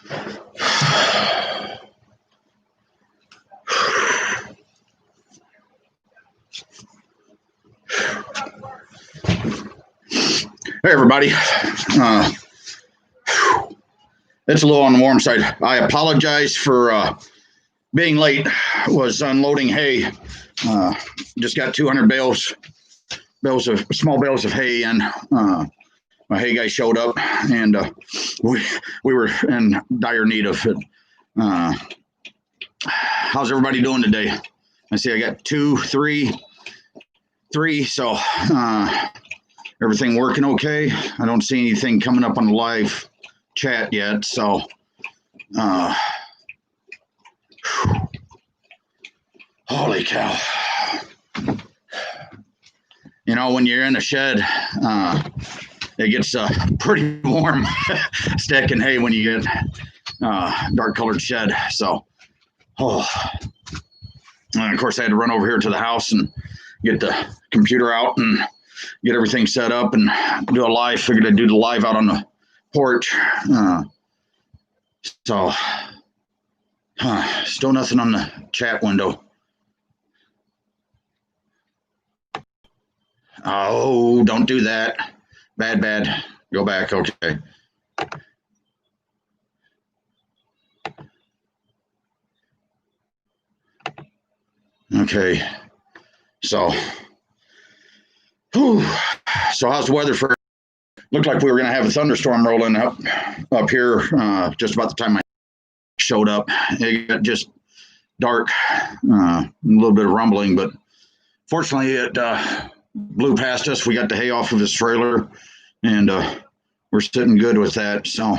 Hey, everybody. It's a little on the warm side. I apologize for being late. Was unloading hay. Just got 200 small bales of hay, and my hay guy showed up, and we were in dire need of it. How's everybody doing today? I see I got three. So everything working okay? I don't see anything coming up on the live chat yet. So holy cow. You know, when you're in a shed, it gets pretty warm stacking hay when you get dark colored shed. So, and of course I had to run over here to the house and get the computer out and get everything set up and do a live. Figured I'd do the live out on the porch. Still nothing on the chat window. Oh, don't do that. Bad. Go back. Okay. Okay. So how's the weather for? Looked like we were going to have a thunderstorm rolling up here just about the time I showed up. It got just dark, a little bit of rumbling, but fortunately it blew past us. We got the hay off of his trailer, and we're sitting good with that. So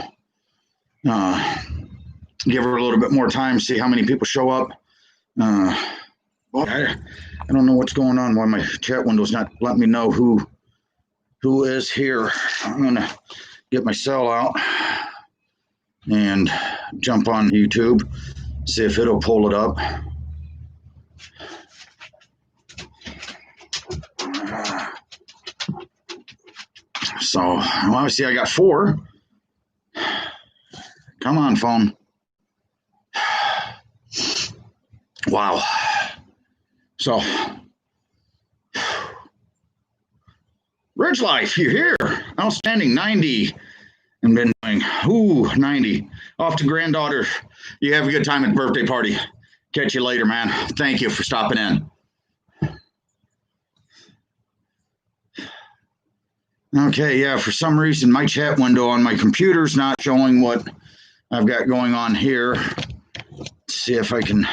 give her a little bit more time, see how many people show up. Well, I don't know what's going on, why my chat window's not letting me know who is here. I'm gonna get my cell out and jump on YouTube, see if it'll pull it up. So obviously I got 4. Come on, phone. Wow. So, Ridge Life, you're here. Outstanding, 90. And been doing, 90. Off to granddaughter. You have a good time at the birthday party. Catch you later, man. Thank you for stopping in. Okay, yeah, for some reason, my chat window on my computer's not showing what I've got going on here. Let's see if I can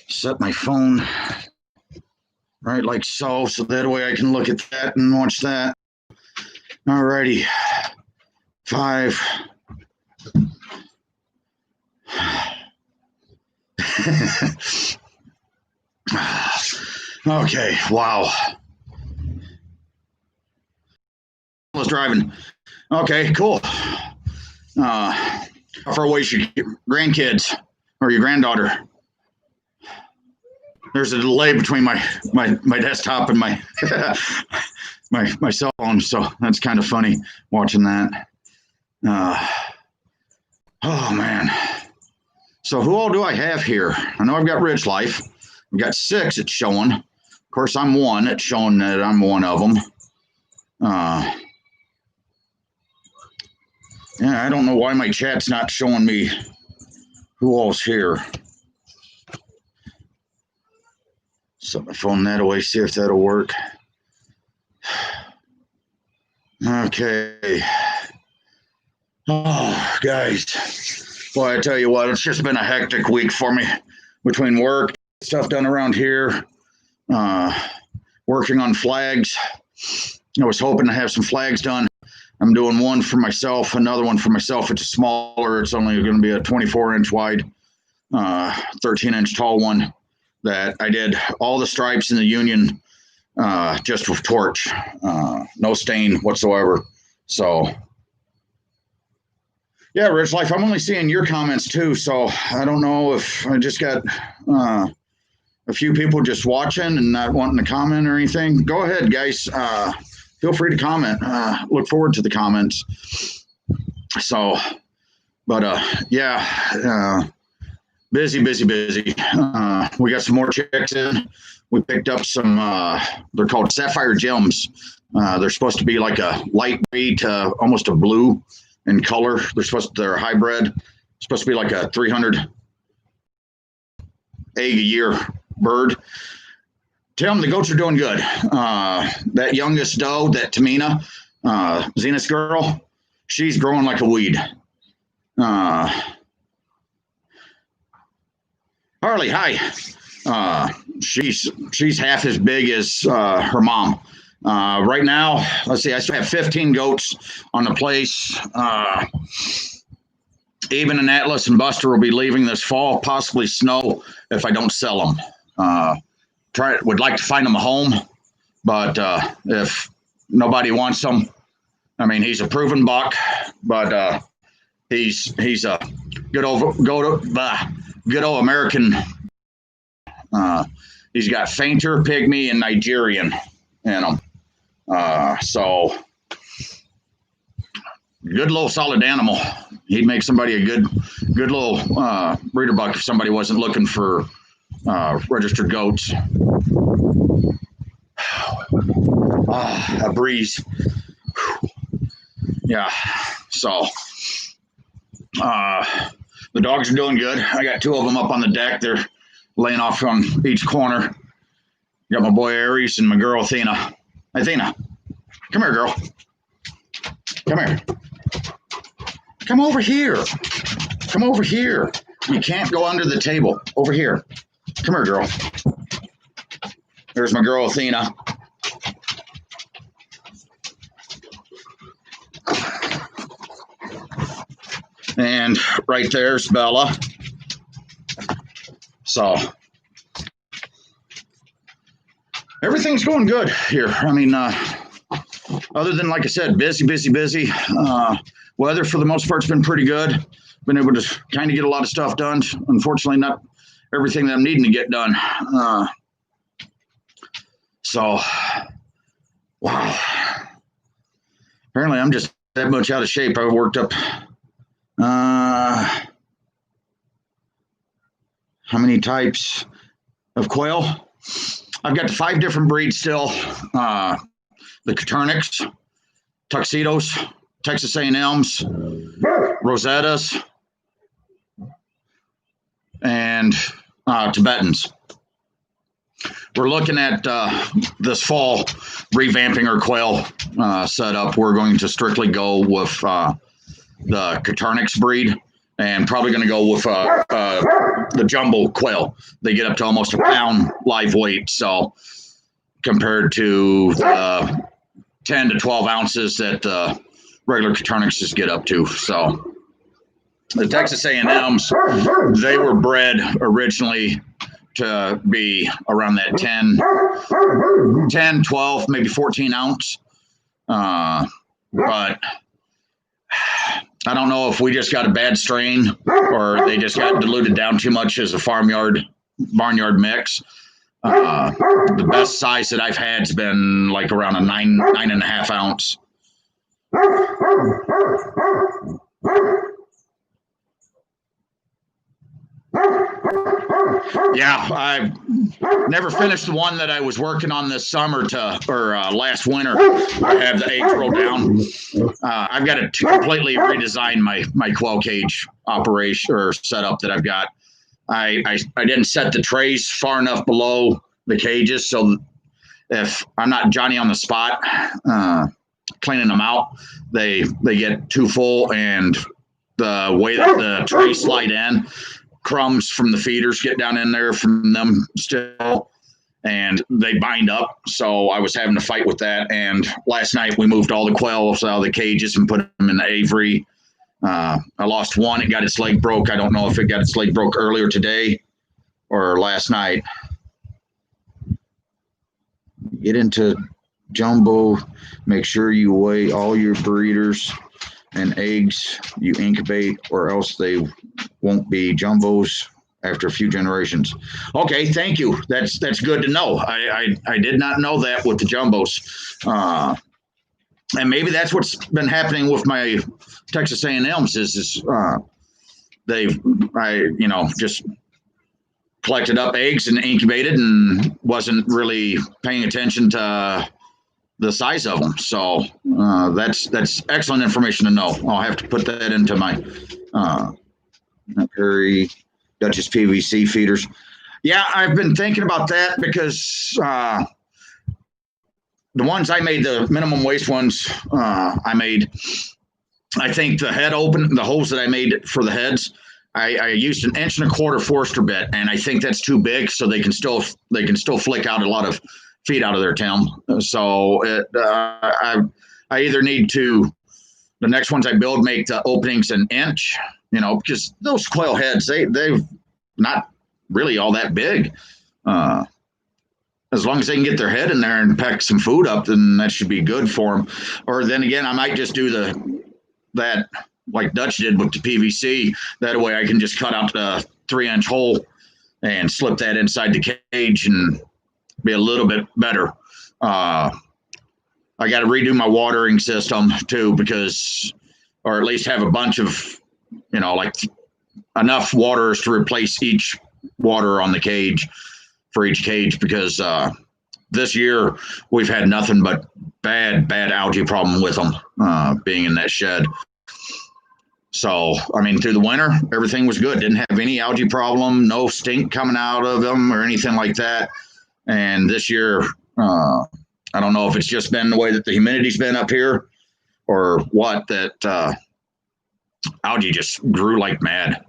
set my phone right like so that way I can look at that and watch that. All righty. 5. Okay, wow. Was driving. Okay, cool. How far away is your grandkids or your granddaughter? There's a delay between my desktop and my my cell phone, so that's kind of funny watching that. Oh man. So who all do I have here? I know I've got Ridge Life. I've got 6 it's showing. Of course, I'm 1. It's showing that I'm one of them. Yeah, I don't know why my chat's not showing me who all's here. Set my phone that away, see if that'll work. Okay. Oh, guys. Boy, I tell you what, it's just been a hectic week for me between work, stuff done around here, working on flags. I was hoping to have some flags done. I'm doing one for myself, another one for myself. It's smaller. It's only going to be a 24-inch wide, 13-inch tall one that I did all the stripes in the Union just with torch, no stain whatsoever. So, yeah, Ridge Life, I'm only seeing your comments too. So I don't know if I just got a few people just watching and not wanting to comment or anything. Go ahead, guys. Feel free to comment. Look forward to the comments. So But yeah, busy, busy, busy. We got some more chicks in. We picked up some. They're called Sapphire Gems. They're supposed to be like a lightweight, almost a blue in color. They're hybrid. Supposed to be like a 300 egg a year bird. Tim, the goats are doing good. That youngest doe, that Tamina, Zenith girl, she's growing like a weed. Harley, hi. She's half as big as her mom. Right now, let's see, I still have 15 goats on the place. Even and Atlas and Buster will be leaving this fall, possibly Snow if I don't sell them. Would like to find them a home, but if nobody wants them, I mean, he's a proven buck, but he's a good old American. He's got fainter, pygmy, and Nigerian in him. So good little solid animal. He'd make somebody a good little breeder buck if somebody wasn't looking for registered goats. A breeze. Yeah. So the dogs are doing good. I got 2 of them up on the deck. They're laying off on each corner. Got my boy Aries and my girl Athena. Athena, come here, girl. Come here. Come over here. Come over here. You can't go under the table. Over here. Come here, girl. There's my girl Athena. And right there's Bella. So everything's going good here. I mean, other than, like I said, busy. Weather for the most part's been pretty good. Been able to kind of get a lot of stuff done. Unfortunately, not everything that I'm needing to get done. So, wow. Apparently, I'm just that much out of shape. I worked up. How many types of quail? I've got 5 different breeds still. The Coturnix, Tuxedos, Texas A&Ms, Rosettas, and Tibetans. We're looking at this fall revamping our quail setup. We're going to strictly go with the Coturnix breed, and probably going to go with the jumbo quail. They get up to almost a pound live weight. So compared to 10 to 12 ounces that regular Coturnixes get up to. So the Texas A&Ms, they were bred originally to be around that 10, 12, maybe 14 ounce. But I don't know if we just got a bad strain or they just got diluted down too much as a barnyard mix. The best size that I've had has been like around a 9.5 ounce. Yeah, I never finished the one that I was working on this summer last winter. I have the eggs rolled down. I've got to completely redesign my quail cage operation or setup that I've got. I didn't set the trays far enough below the cages, so if I'm not Johnny on the spot cleaning them out, they get too full, and the way that the trays slide in, crumbs from the feeders get down in there from them still, and they bind up. So I was having to fight with that. And last night we moved all the quails out of the cages and put them in the aviary. I lost one. It got its leg broke. I don't know if it got its leg broke earlier today or last night. Get into jumbo. Make sure you weigh all your breeders and eggs you incubate, or else they won't be jumbos after a few generations. Okay, thank you. That's good to know. I did not know that with the jumbos. and maybe that's what's been happening with my Texas A&Ms is they've just collected up eggs and incubated and wasn't really paying attention to the size of them. So that's excellent information to know. I'll have to put that into my Perry Duchess PVC feeders. Yeah, I've been thinking about that because the ones I made, the minimum waste ones, I think the holes that I made for the heads, I used 1.25 inch Forster bit, and I think that's too big, so they can still flick out a lot of feed out of their Tim. So I either need to, the next ones I build, make the openings 1 inch, because those quail heads, they've not really all that big. As long as they can get their head in there and peck some food up, then that should be good for them. Or then again, I might just do that like Dutch did with the PVC. That way I can just cut out the 3-inch hole and slip that inside the cage and be a little bit better. I got to redo my watering system too, or at least have a bunch of, like enough waters to replace each water on the cage for each cage, because this year we've had nothing but bad algae problem with them being in that shed. So, through the winter, everything was good. Didn't have any algae problem, no stink coming out of them or anything like that. And this year, I don't know if it's just been the way that the humidity's been up here or what, that algae just grew like mad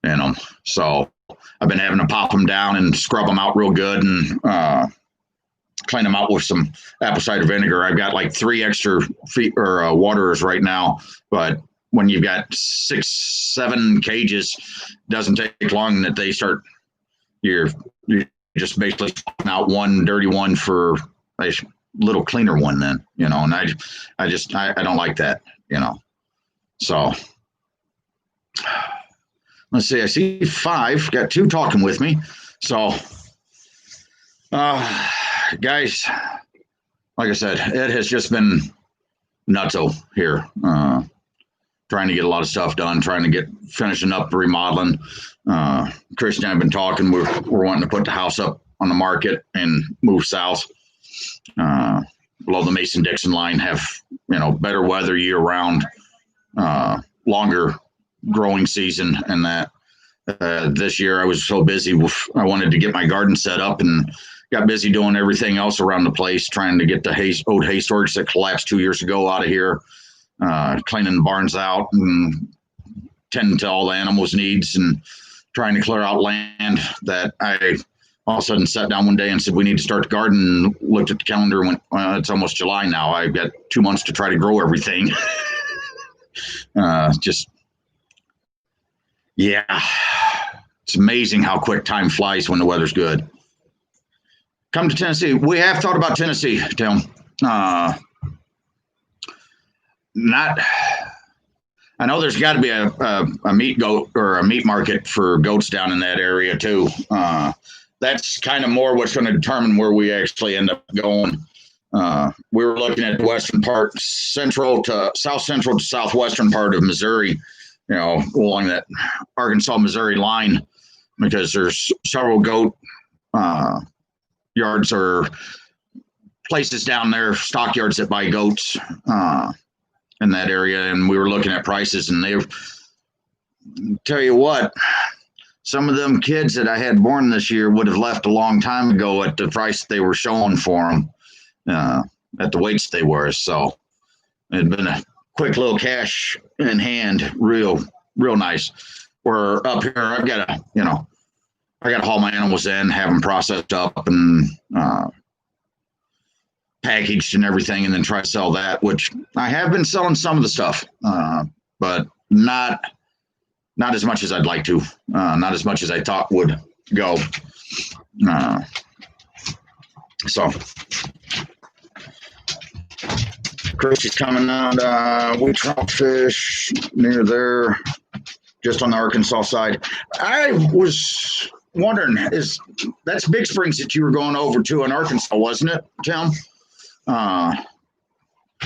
in them. So I've been having to pop them down and scrub them out real good and clean them out with some apple cider vinegar. I've got like 3 extra waterers right now, but when you've got 6-7 cages, it doesn't take long that they start, you're just basically out one dirty one for a little cleaner one then, and I don't like that, So let's see, I see 5, got 2 talking with me. So guys, like I said, it has just been nutso here. Trying to get a lot of stuff done, finishing up remodeling. Chris and I have been talking. We're wanting to put the house up on the market and move south. Below the Mason-Dixon line, have, better weather year round, longer growing season, and that this year I was so busy I wanted to get my garden set up and got busy doing everything else around the place, trying to get the old hay storage that collapsed 2 years ago out of here. Cleaning the barns out and tending to all the animals' needs and trying to clear out land that I all of a sudden sat down one day and said, we need to start the garden, and looked at the calendar and went, well, it's almost July now. I've got 2 months to try to grow everything. It's amazing how quick time flies when the weather's good. Come to Tennessee. We have thought about Tennessee, Tim. I know there's got to be a meat goat or a meat market for goats down in that area too. That's kind of more what's going to determine where we actually end up going. We were looking at the western part, south central to southwestern part of Missouri, along that Arkansas-Missouri line, because there's several goat yards or places down there, stockyards that buy goats in that area, and we were looking at prices, and they tell you what, some of them kids that I had born this year would have left a long time ago at the price they were showing for them at the weights they were. So it had been a quick little cash in hand, real nice. We're up here, I've got to haul my animals in, have them processed up and packaged and everything, and then try to sell that, which I have been selling some of the stuff, but not as much as I'd like to, not as much as I thought would go. So Chris is coming out, we trout fish near there, just on the Arkansas side. I was wondering, that's Big Springs that you were going over to in Arkansas, wasn't it, Tim?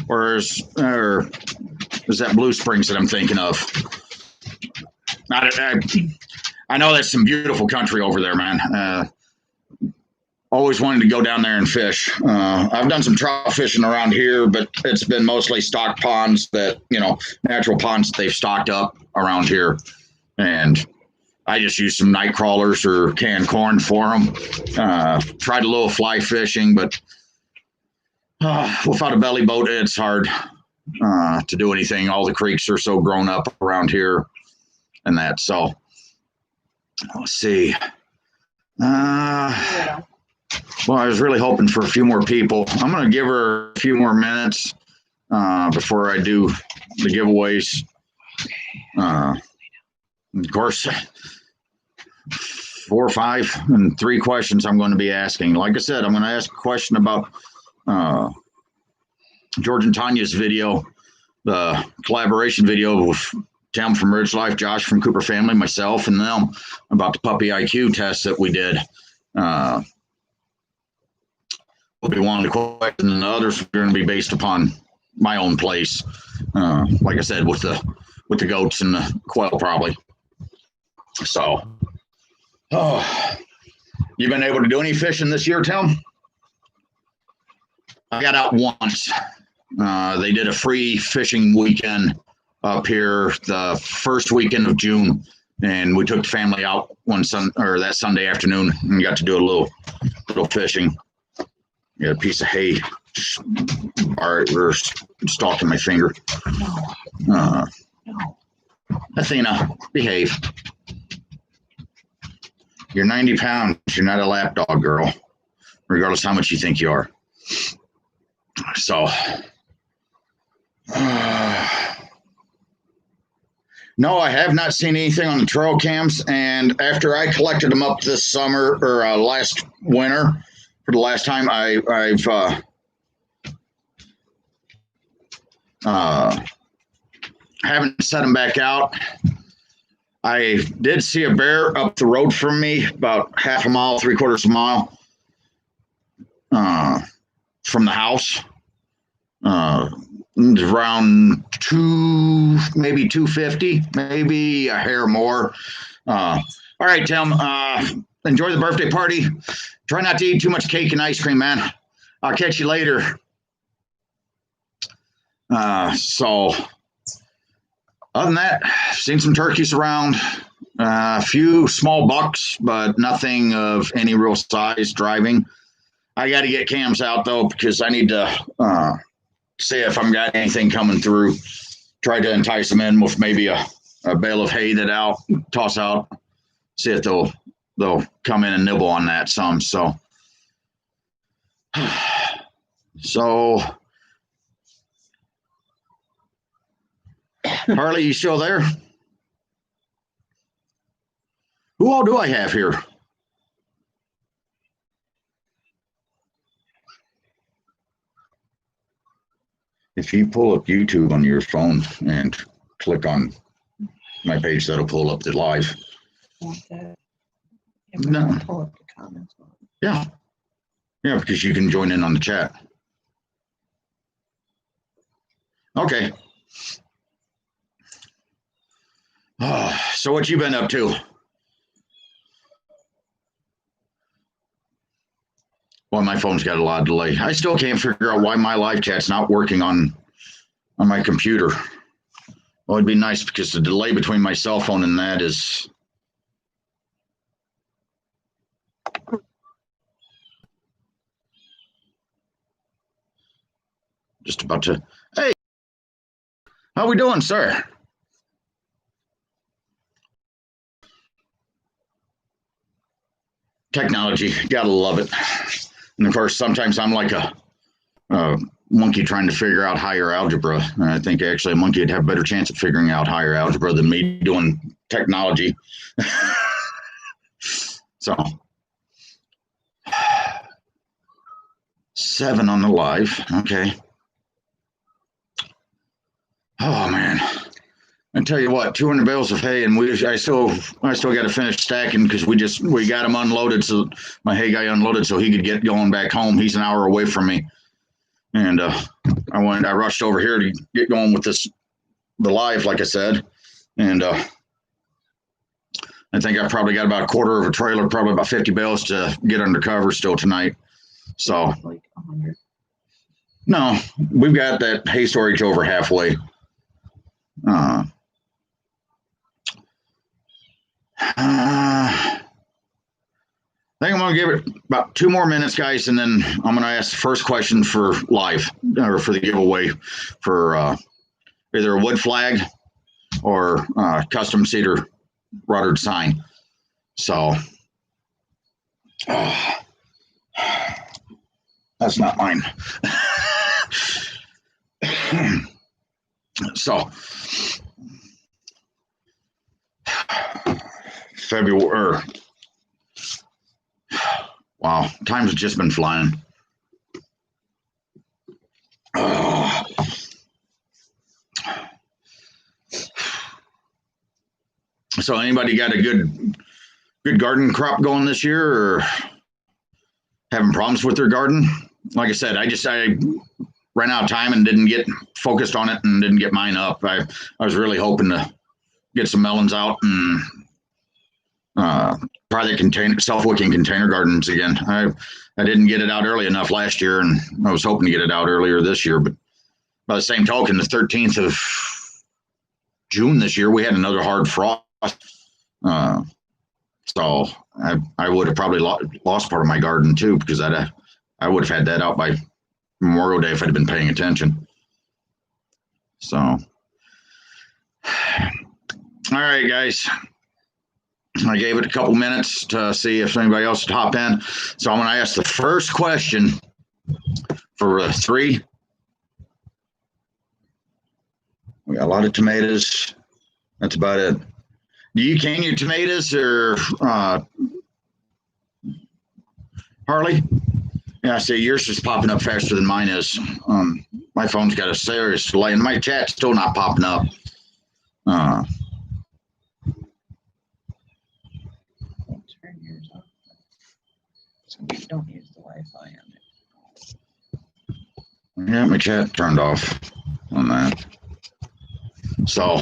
or is that Blue Springs that I'm thinking of? I know that's some beautiful country over there, man. Always wanted to go down there and fish. I've done some trout fishing around here, but it's been mostly stock ponds that, natural ponds that they've stocked up around here. And I just used some night crawlers or canned corn for them. Tried a little fly fishing, but without a belly boat, it's hard to do anything. All the creeks are so grown up around here and that. So let's see. Well, I was really hoping for a few more people. I'm going to give her a few more minutes before I do the giveaways. Of course, 4, 5, and 3 questions I'm going to be asking. Like I said, I'm going to ask a question about George and Tanya's video, the collaboration video with Tim from Ridge Life, Josh from Cooper Family, myself, and them about the puppy IQ test that we did. Will be one of the questions, and the others are going to be based upon my own place. Like I said, with the goats and the quail, probably. So, you been able to do any fishing this year, Tim? I got out once. They did a free fishing weekend up here the first weekend of June, and we took the family out that Sunday afternoon and got to do a little fishing. Got a piece of hay stalking my finger. No. Athena, behave. You're 90 pounds. You're not a lap dog, girl, regardless how much you think you are. So, no, I have not seen anything on the trail cams. And after I collected them up this summer or last winter for the last time, I've haven't set them back out. I did see a bear up the road from me, about half a mile, 3/4 mile from the house. Around maybe 250, maybe a hair more. All right, Tim, enjoy the birthday party. Try not to eat too much cake and ice cream, man. I'll catch you later. So other than that, seen some turkeys around, a few small bucks, but nothing of any real size driving. I got to get cams out though, because I need to see if I'm got anything coming through. Try to entice them in with maybe a bale of hay that toss out. See if they'll come in and nibble on that some. So Harley, you still there? Who all do I have here? If you pull up YouTube on your phone and click on my page, that'll pull up the live. No. Pull up the comments. Yeah. Yeah, because you can join in on the chat. Okay. So what you been up to? Well, my phone's got a lot of delay. I still can't figure out why my live chat's not working on my computer. Well, it'd be nice because the delay between my cell phone and that is just about to. Hey, how we doing, sir? Technology, gotta love it. And of course, sometimes I'm like a monkey trying to figure out higher algebra. And I think actually a monkey would have a better chance of figuring out higher algebra than me doing technology. So 7 on the live. Okay. Oh man. I tell you what, 200 bales of hay, and I still got to finish stacking because we got him unloaded, so my hay guy unloaded so he could get going back home. He's an hour away from me, and I I rushed over here to get going with the live, like I said. And I think I probably got about a quarter of a trailer, probably about 50 bales to get under cover still tonight. So like 100. No, we've got that hay storage over halfway. I think I'm going to give it about 2 more minutes, guys, and then I'm going to ask the first question for live or for the giveaway for either a wood flag or custom cedar ruddered sign. So that's not mine. So February. Wow, time's just been flying. So anybody got a good garden crop going this year, or having problems with their garden? Like I said, I ran out of time and didn't get focused on it and didn't get mine up. I was really hoping to get some melons out and try the self-wicking container gardens again. I didn't get it out early enough last year, and I was hoping to get it out earlier this year. But by the same token, the 13th of June this year, we had another hard frost. So I would have probably lost part of my garden too, because I would have had that out by Memorial Day if I'd been paying attention. So, all right, guys. I gave it a couple minutes to see if anybody else would hop in. So I'm going to ask the first question for 3. We got a lot of tomatoes. That's about it. Do you can your tomatoes, or Harley? Yeah, I see yours is popping up faster than mine is. My phone's got a serious delay, and my chat's still not popping up. Turn yours off. So you don't use the Wi-Fi on it. Yeah, my chat turned off on that. So,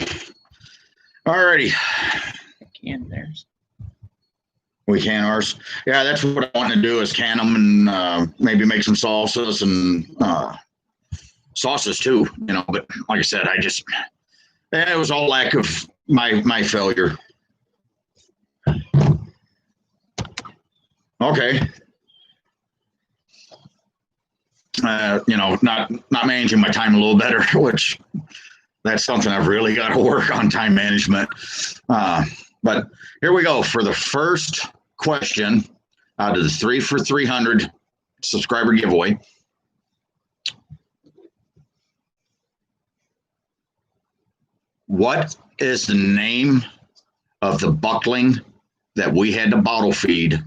alrighty. I can theirs. We can ours. Yeah, that's what I want to do, is can them and maybe make some salsas and sauces too, but like I said, it was all lack of my failure. Okay. Not managing my time a little better, which that's something I've really got to work on, time management. But here we go for the first question out of the 3 for 300 subscriber giveaway. What is the name of the buckling that we had to bottle feed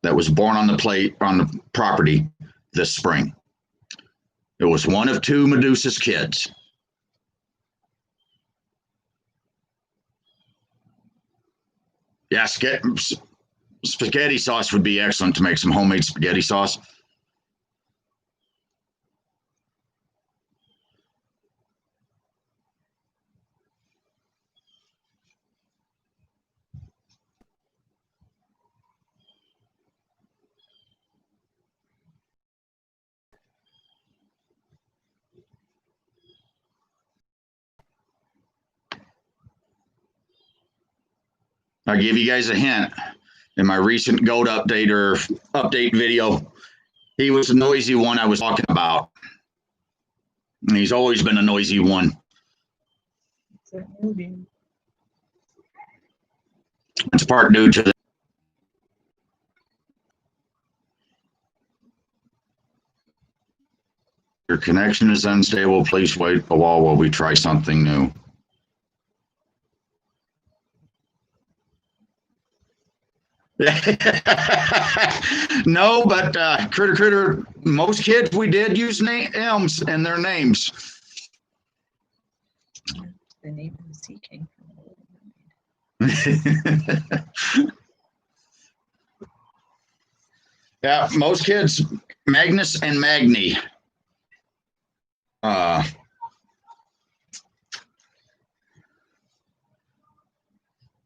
that was born on the property this spring? It was one of 2 Medusa's kids. Yeah, spaghetti sauce would be excellent to make some homemade spaghetti sauce. I'll give you guys a hint. In my recent goat update video, he was the noisy one I was talking about. And he's always been a noisy one. It's part due to your connection is unstable. Please wait a while we try something new. No, but Critter, most kids we did use M's in their names. The name of the sea king. Yeah, most kids, Magnus and Magni. Uh,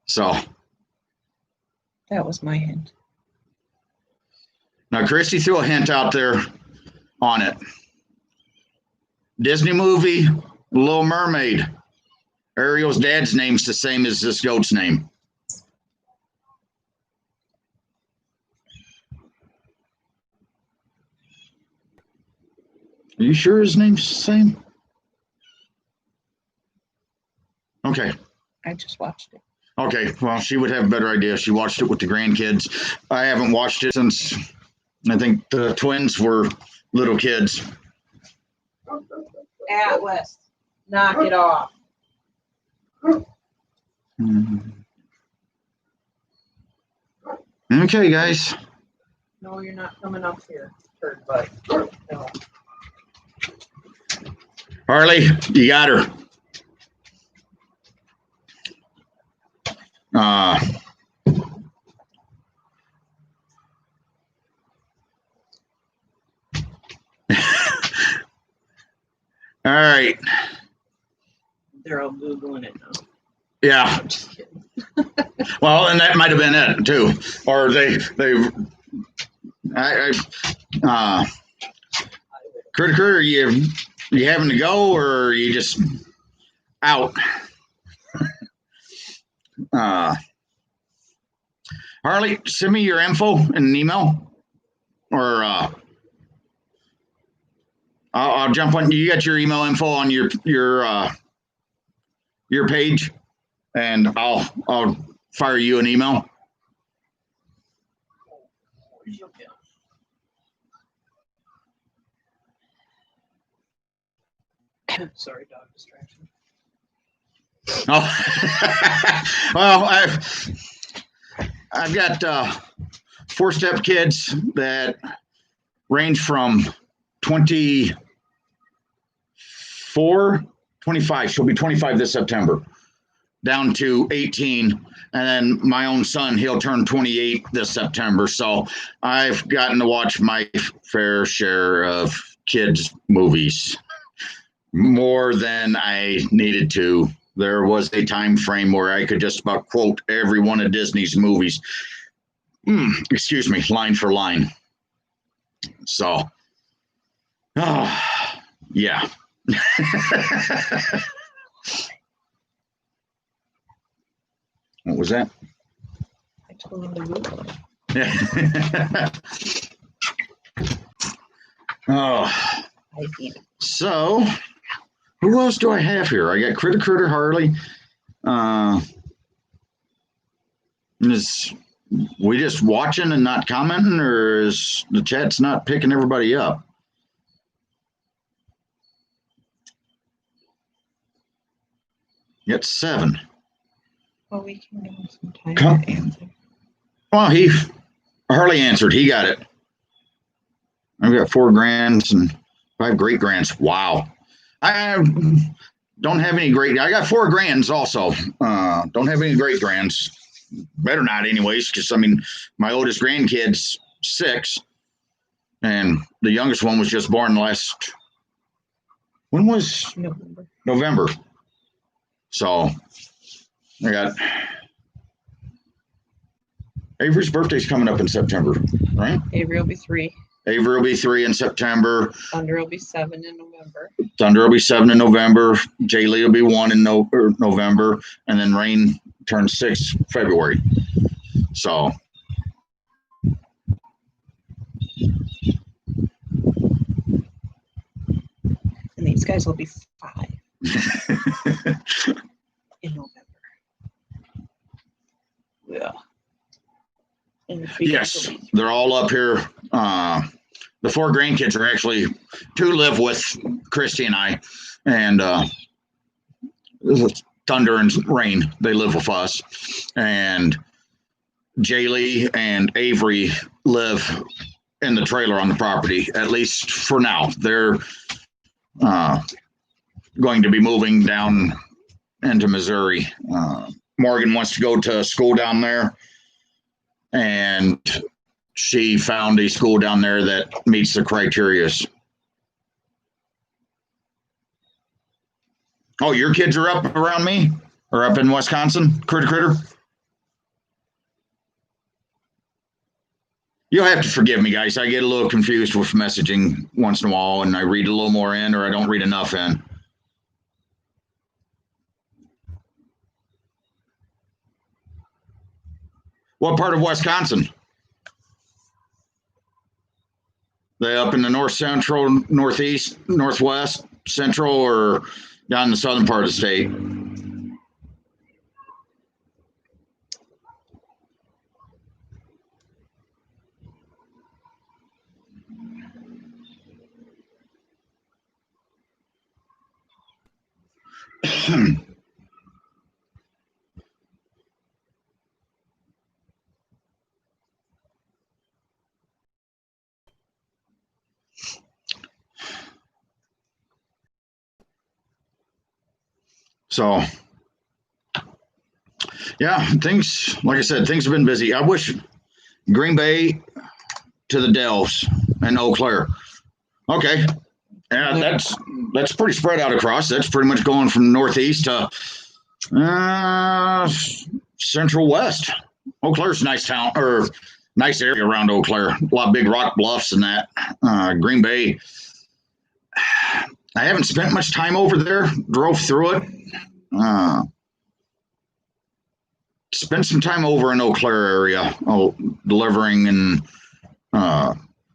so That was my hint. now Christy threw a hint out there on it. Disney movie, Little Mermaid. Ariel's dad's name's the same as this goat's name. Are you sure his name's the same? Okay. I just watched it. Okay. Well, she would have a better idea. She watched it with the grandkids. I haven't watched it since I think the twins were little kids. Atlas, knock it off. Okay, guys. No, you're not coming up here, turd butt. No. Harley, you got her. All right. They're all Googling it now. Yeah. I'm just kidding. Well, and that might have been it too. Or Critter, are you having to go or are you just out? Harley, send me your info in an email, or I'll jump on. You got your email info on your page, and I'll fire you an email. Sorry, dog distraction. Oh, well, I've got 4-step kids that range from 24, 25. She'll be 25 this September, down to 18. And then my own son, he'll turn 28 this September. So I've gotten to watch my fair share of kids' movies, more than I needed to. There was a time frame where I could just about quote every one of Disney's movies. Excuse me, line for line. So, yeah. What was that? I told him to Google it. Yeah. Oh, I did. so who else do I have here? I got Critter Harley. Is we just watching and not commenting, or is the chat's not picking everybody up? Got 7. Well, we can give him some time Come. to answer. Well, Harley answered. He got it. I've got 4 grands and 5 great grands. Wow. I don't have any great. I got 4 grands also. Don't have any great grands. Better not, anyways, because I mean, my oldest grandkid's 6, and the youngest one was just born last. When was November? So I got Avery's birthday's coming up in September, right? Avery will be 3. Avery will be 3 in September. Thunder will be 7 in November. Thunder will be 7 in November. Jaylee will be 1 in November, and then Rain turns 6 February. So. And these guys will be 5 in November. Yeah. And the 3 Yes, guys will be they're all up here. The 4 grandkids are actually 2 live with Christy and I, and Thunder and Rain, they live with us, and Jaylee and Avery live in the trailer on the property, at least for now. They're going to be moving down into Missouri. Morgan wants to go to school down there, and she found a school down there that meets the criteria. Oh, your kids are up around me or up in Wisconsin? Critter. You'll have to forgive me, guys. I get a little confused with messaging once in a while, and I read a little more in, or I don't read enough in. What part of Wisconsin? They up in the north central, northeast, northwest, central, or down in the southern part of the state? So, yeah, things, like I said, things have been busy. I wish Green Bay to the Dells and Eau Claire. Okay. Yeah, that's pretty spread out across. That's pretty much going from northeast to central west. Eau Claire's a nice town, or nice area around Eau Claire. A lot of big rock bluffs and that. Green Bay, I haven't spent much time over there. Drove through it. Spent some time over in Eau Claire area, delivering and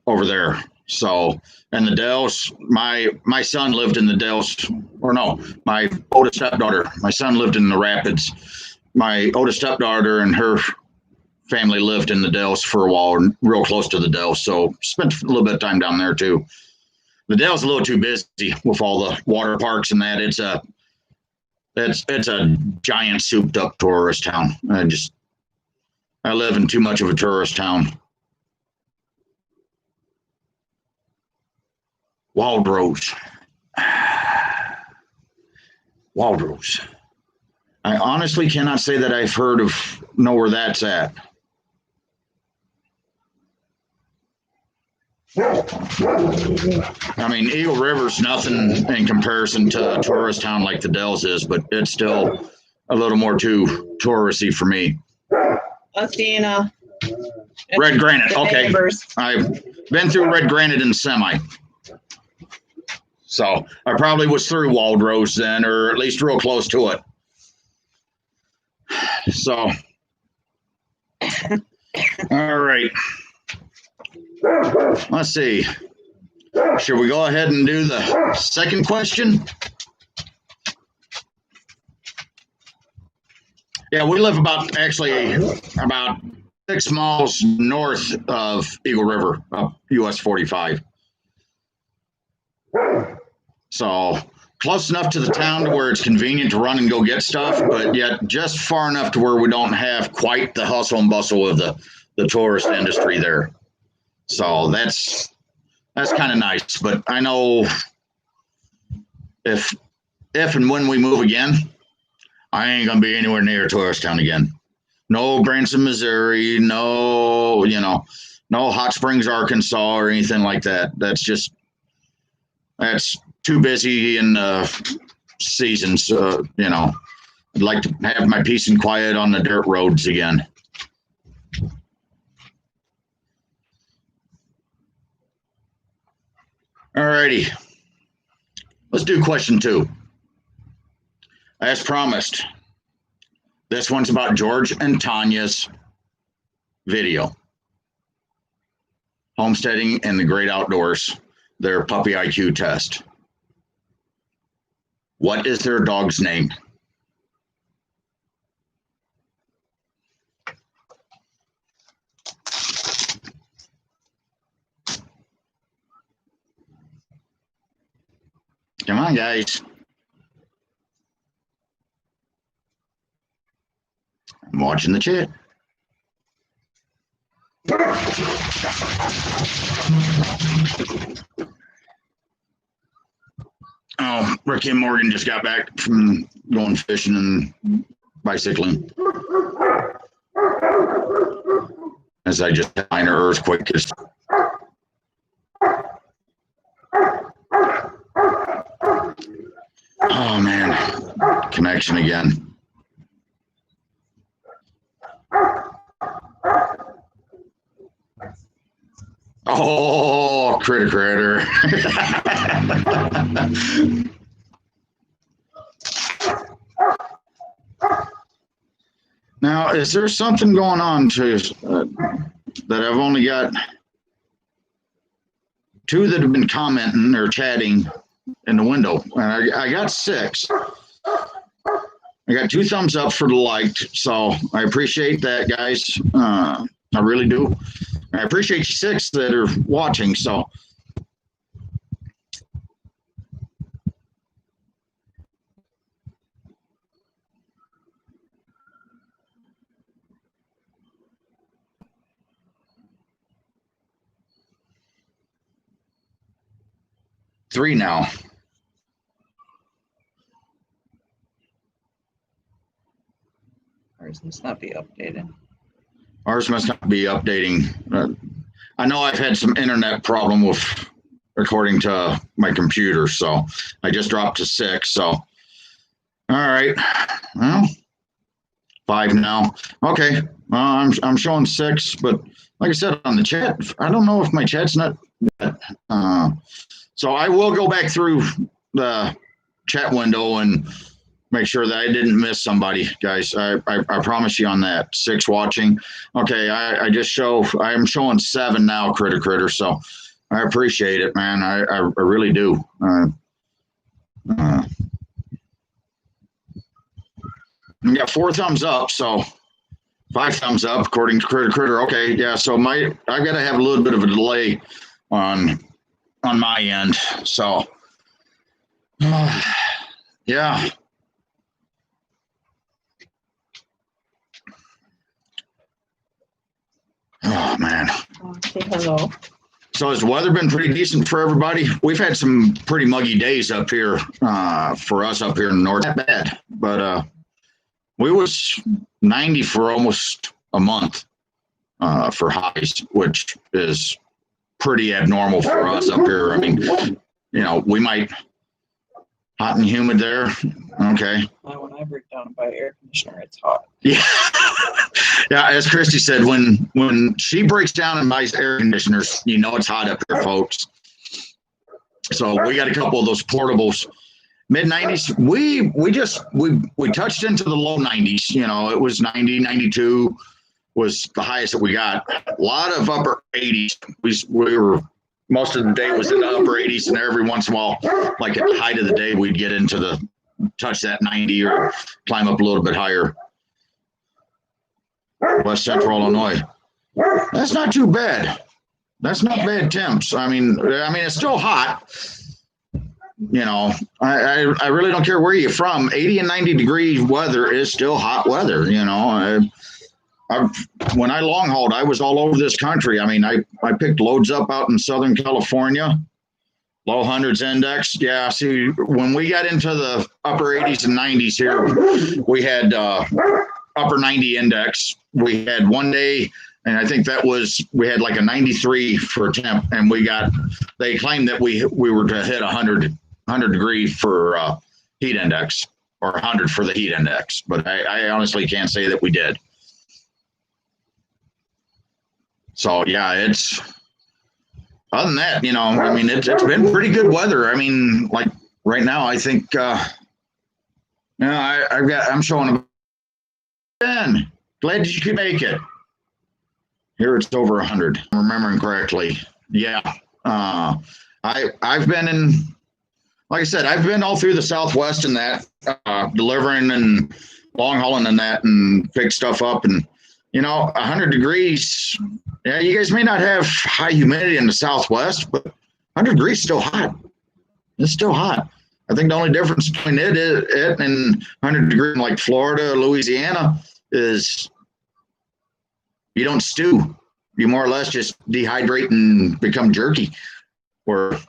over there. So, and the Dells, my son lived in the Dells, or no, my oldest stepdaughter. My son lived in the Rapids. My oldest stepdaughter and her family lived in the Dells for a while, real close to the Dells. So, spent a little bit of time down there too. The Dells a little too busy with all the water parks and that. It's a giant souped up tourist town. I live in too much of a tourist town. Wild Rose. Wild Rose. I honestly cannot say that I've know where that's at. I mean, Eagle River's nothing in comparison to a tourist town like the Dells is, but it's still a little more too touristy for me. Athena. Red Granite. Okay. I've been through Red Granite in semi. So I probably was through Wild Rose then, or at least real close to it. So, all right. Let's see. Should we go ahead and do the second question? Yeah, we live about 6 miles north of Eagle River, up US 45. So close enough to the town to where it's convenient to run and go get stuff, but yet just far enough to where we don't have quite the hustle and bustle of the tourist industry there. So that's kind of nice. But I know if and when we move again, I ain't gonna be anywhere near a tourist town again. No Branson, Missouri, no Hot Springs, Arkansas, or anything like that. That's too busy in seasons. I'd like to have my peace and quiet on the dirt roads again. All righty. Let's do question 2. As promised, this one's about George and Tanya's video. Homesteading and the great outdoors, their puppy IQ test. What is their dog's name? Come on, guys. I'm watching the chat. Oh, Ricky and Morgan just got back from going fishing and bicycling. As I just had a minor earthquake. Oh, man. connection again. Oh, critter. Now, is there something going on to that I've only got two that have been commenting or chatting in the window, and I got 6. I got 2 thumbs up for the liked, so I appreciate that, guys. I really do. I appreciate you 6 that are watching. So, three now. Ours must not be updated. Ours must not be updating. I know I've had some internet problem with, according to my computer, so I just dropped to 6. So, all right, well, 5 now. Okay, I'm showing 6, but like I said on the chat, I don't know if my chat's not. So I will go back through the chat window and make sure that I didn't miss somebody, guys. I promise you on that. 6 watching. Okay, I am showing 7 now, critter. So I appreciate it, man. I really do. We got 4 thumbs up, so 5 thumbs up according to critter. Okay, yeah. So I've got to have a little bit of a delay on my end. So yeah. Oh man. Say hello. So has the weather been pretty decent for everybody? We've had some pretty muggy days up here for us up here in the north. Not bad, but we was 90 for almost a month for highs, which is pretty abnormal for us up here. I mean, we might hot and humid there. Okay. When I break down by air conditioner, it's hot. Yeah. Yeah, as Christy said, when she breaks down and buys air conditioners, it's hot up here, folks. So we got a couple of those portables. Mid 90s, we touched into the low 90s. It was 90, 92 was the highest that we got. A lot of upper 80s. We were, most of the day was in the upper 80s, and every once in a while, like at the height of the day, we'd get into touch that 90 or climb up a little bit higher. West Central Illinois. That's not too bad. That's not bad temps. I mean, it's still hot. I really don't care where you're from. 80 and 90 degree weather is still hot weather. When I long hauled, I was all over this country. I mean, I picked loads up out in Southern California, low hundreds index. Yeah. See, when we got into the upper 80s and 90s here, we had upper 90 index. We had one day, and I think we had like a 93 for temp, and they claimed that we were to hit 100 degree for heat index, or 100 for the heat index, but I honestly can't say that we did. So yeah, it's, other than that, it's been pretty good weather. I mean, like right now, I think, I'm showing Ben, glad that you could make it. Here it's over 100, I'm remembering correctly. Yeah. I've been in, like I said, I've been all through the Southwest and that, delivering and long hauling and that, and pick stuff up, and 100 degrees. Yeah, you guys may not have high humidity in the Southwest, but 100 degrees is still hot. It's still hot. I think the only difference between it and 100 degrees in like Florida, Louisiana, is you don't stew. You more or less just dehydrate and become jerky. Or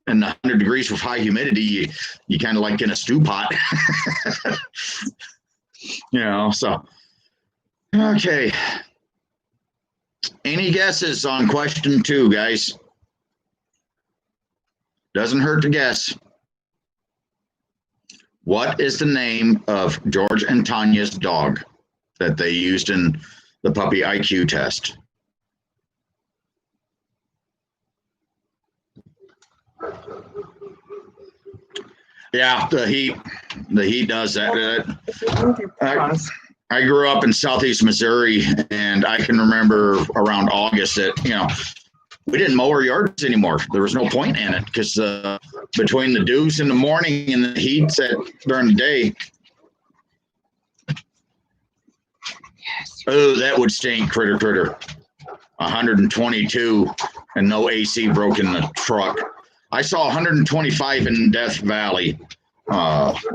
in the 100 degrees with high humidity, you kind of like in a stew pot. So. Okay. Any guesses on question 2, guys? Doesn't hurt to guess. What is the name of George and Tanya's dog that they used in the puppy IQ test? Yeah, the heat does that. I grew up in southeast Missouri, and I can remember around August that we didn't mow our yards anymore. There was no point in it because between the dews in the morning and the heat during the day, oh, that would stink, critter. 122 and no AC broke in the truck. I saw 125 in Death Valley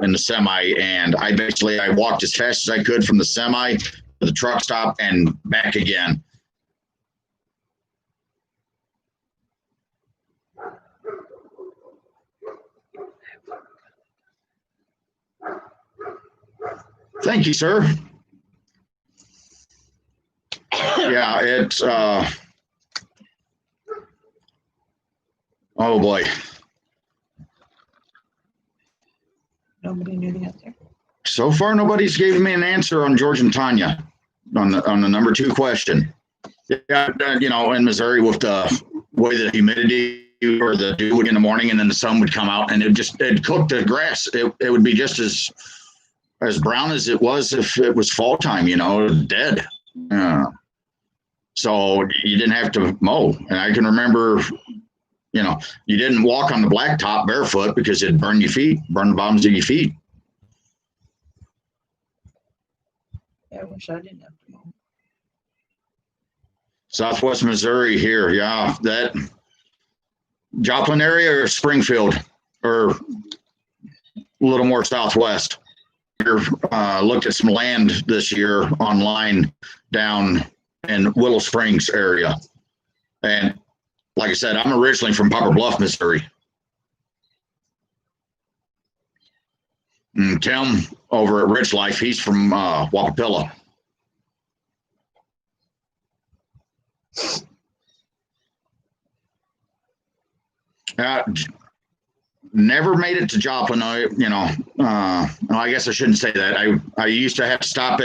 in the semi, and I walked as fast as I could from the semi to the truck stop and back again. Thank you, sir. Yeah, it's oh boy. Nobody knew the answer. So far, nobody's given me an answer on George and Tanya on the number 2 question. Yeah, in Missouri with the way the humidity or the dew would in the morning, and then the sun would come out, and it'd cook the grass. It would be just as brown as it was if it was fall time. Dead. So you didn't have to mow, and I can remember. You didn't walk on the blacktop barefoot because it'd burn the bottoms of your feet. Yeah, I wish I didn't have to mow. Southwest Missouri here, yeah. That Joplin area or Springfield or a little more southwest. Looked at some land this year online down in Willow Springs area. And like I said, I'm originally from Poplar Bluff, Missouri. And Tim over at Rich Life, he's from Wapapilla. Never made it to Joplin. I guess I shouldn't say that. I used to have to stop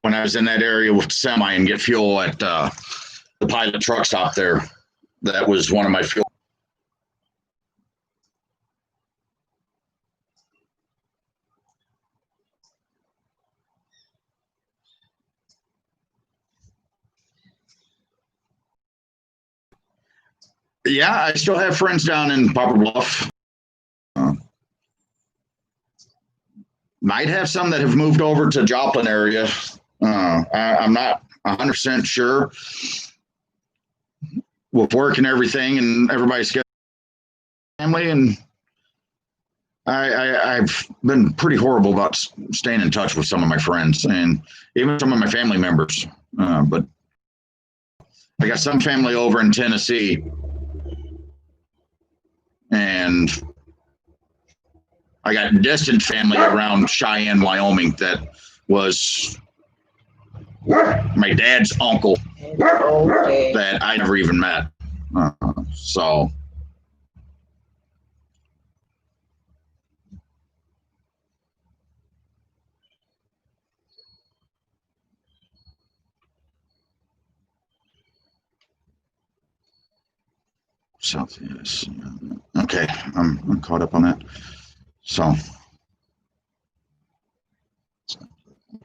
when I was in that area with the semi and get fuel at the Pilot truck stop there. That was one of my fuel. Yeah, I still have friends down in Poplar Bluff. Might have some that have moved over to Joplin area. I'm not 100% sure with work and everything, and everybody's got family, and I've been pretty horrible about staying in touch with some of my friends and even some of my family members. But I got some family over in Tennessee, and I got distant family around Cheyenne, Wyoming that was my dad's uncle that I never even met. So South, yes. Okay, I'm caught up on that. So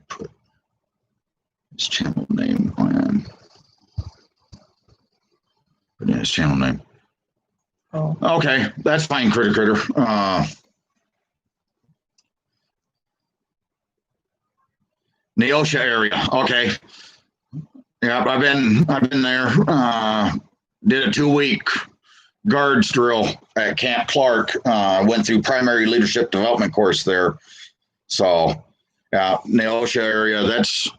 put his channel name on. Put in his channel name. Oh. Okay, that's fine, critter. Neosha area. Okay. Yeah, I've been there. Did a 2-week guards drill at Camp Clark. Went through primary leadership development course there. So, yeah, Neosha area. That's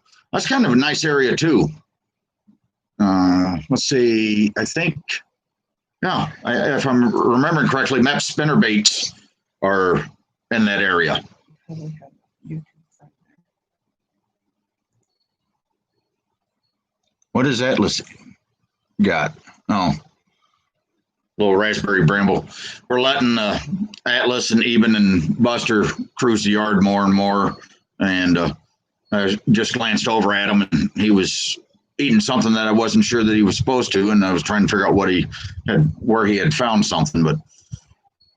kind of a nice area too. Let's see. I think, yeah, if I'm remembering correctly, Map spinnerbaits are in that area. What is that? Let's see. Got. Oh, little raspberry bramble. We're letting Atlas and Eben and Buster cruise the yard more and more. And I just glanced over at him, and he was eating something that I wasn't sure that he was supposed to. And I was trying to figure out where he had found something, but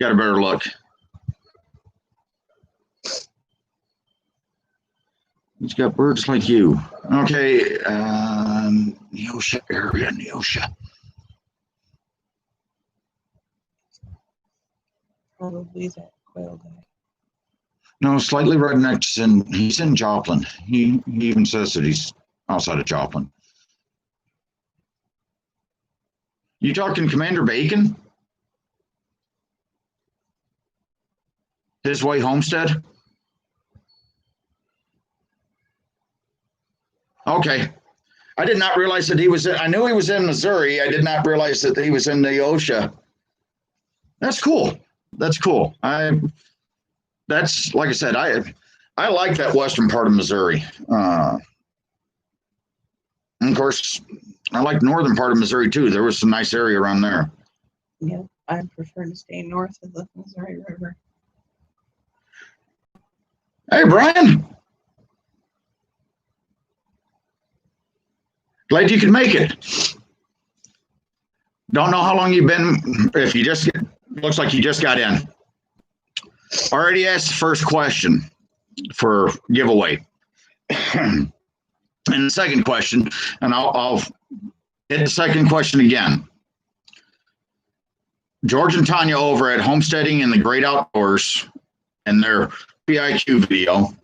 got a better look. He's got birds like you. Okay, Neosha area, Neosha. Probably that quail guy. No, slightly redneck, and he's in Joplin. He even says that he's outside of Joplin. You talking Commander Bacon? His way homestead? Okay. I did not realize that he was I knew he was in Missouri. I did not realize that he was in Neosha. That's cool. That's cool. That's like I said, I like that western part of Missouri. And of course, I like northern part of Missouri too. There was some nice area around there. Yeah, I prefer to stay north of the Missouri River. Hey, Brian. Glad you could make it. Don't know how long you've been. If you just looks like you just got in. Already asked the first question for giveaway. And the second question, and I'll hit the second question again. George and Tanya over at Homesteading in the Great Outdoors and their PIQ video.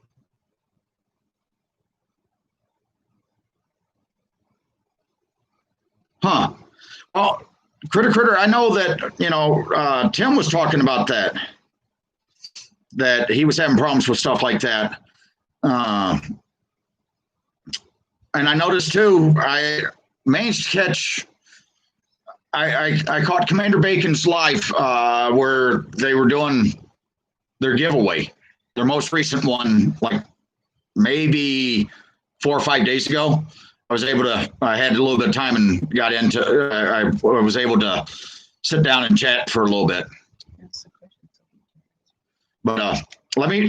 Huh. Well, Critter, I know that, Tim was talking about that he was having problems with stuff like that. And I noticed too, I managed to catch, I caught Commander Bacon's live where they were doing their giveaway, their most recent one, like maybe 4 or 5 days ago. I had a little bit of time and got into, I was able to sit down and chat for a little bit. But let me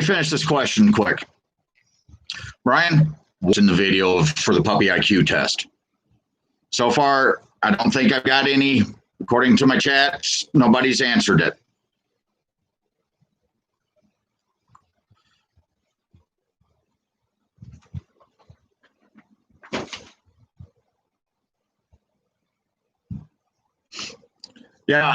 finish this question quick. Brian, what's in the video for the puppy IQ test? So far, I don't think I've got any, according to my chats, nobody's answered it. Yeah,